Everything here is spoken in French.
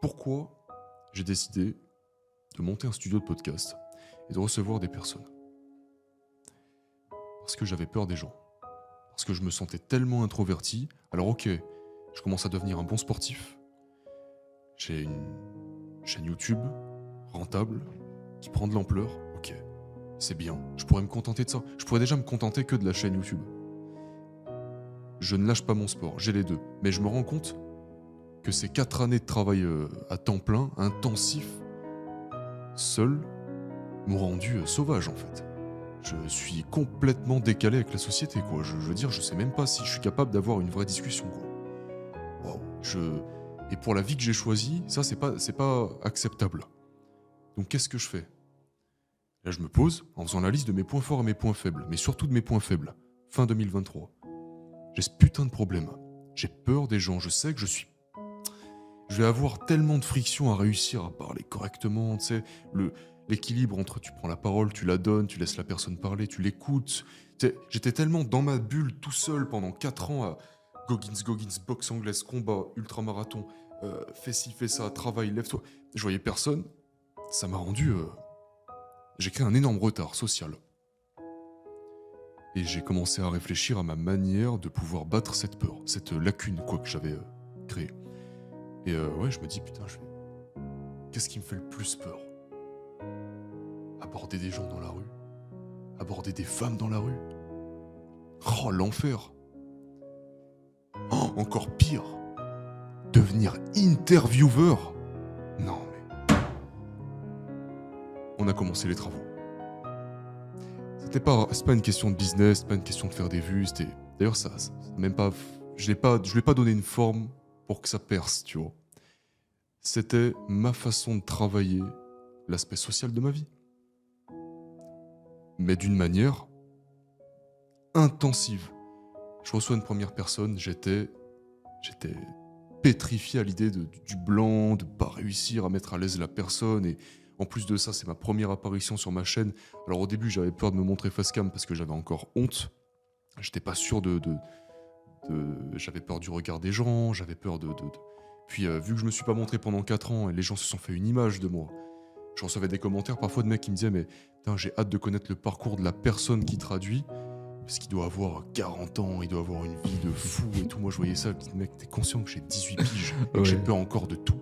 pourquoi j'ai décidé de monter un studio de podcast et de recevoir des personnes. Parce que j'avais peur des gens. Parce que je me sentais tellement introverti. Alors ok, je commence à devenir un bon sportif. J'ai une chaîne YouTube rentable qui prend de l'ampleur. Ok, c'est bien. Je pourrais me contenter de ça. Je pourrais déjà me contenter que de la chaîne YouTube. Je ne lâche pas mon sport, j'ai les deux. Mais je me rends compte que ces 4 années de travail à temps plein, intensif, seul, m'ont rendu sauvage en fait. Je suis complètement décalé avec la société, quoi. Je veux dire, je sais même pas si je suis capable d'avoir une vraie discussion, quoi. Waouh. Et pour la vie que j'ai choisie, ça, c'est pas acceptable. Donc, qu'est-ce que je fais? Là, je me pose en faisant la liste de mes points forts et mes points faibles, mais surtout de mes points faibles. Fin 2023. J'ai ce putain de problème. J'ai peur des gens. Je sais que je vais avoir tellement de friction à réussir à parler correctement, tu sais, l'équilibre entre tu prends la parole, tu la donnes, tu laisses la personne parler, tu l'écoutes. Tu sais, j'étais tellement dans ma bulle tout seul pendant 4 ans à Goggins, boxe anglaise, combat, ultramarathon, fais ci, fais ça, travail, lève-toi. Je voyais personne. Ça m'a rendu... J'ai créé un énorme retard social. Et j'ai commencé à réfléchir à ma manière de pouvoir battre cette peur, cette lacune quoi que j'avais créée. Et ouais, je me dis, putain, qu'est-ce qui me fait le plus peur? Aborder des gens dans la rue? Aborder des femmes dans la rue? Oh, l'enfer! Oh, encore pire! Devenir intervieweur? Non, mais... On a commencé les travaux. C'est pas une question de business, c'est pas une question de faire des vues, c'était... D'ailleurs, ça même pas... Je lui ai pas donné une forme pour que ça perce, tu vois. C'était ma façon de travailler l'aspect social de ma vie. Mais d'une manière intensive. Je reçois une première personne, j'étais pétrifié à l'idée du blanc, de pas réussir à mettre à l'aise la personne. Et en plus de ça, c'est ma première apparition sur ma chaîne. Alors au début, j'avais peur de me montrer face cam parce que j'avais encore honte. J'étais pas sûr j'avais peur du regard des gens, j'avais peur Puis vu que je me suis pas montré pendant 4 ans et les gens se sont fait une image de moi, je recevais des commentaires parfois de mecs qui me disaient mais putain, j'ai hâte de connaître le parcours de la personne qui traduit parce qu'il doit avoir 40 ans, il doit avoir une vie de fou et tout. Moi je voyais ça, je me disais mec, t'es conscient que j'ai 18 piges et que j'ai peur encore de tout?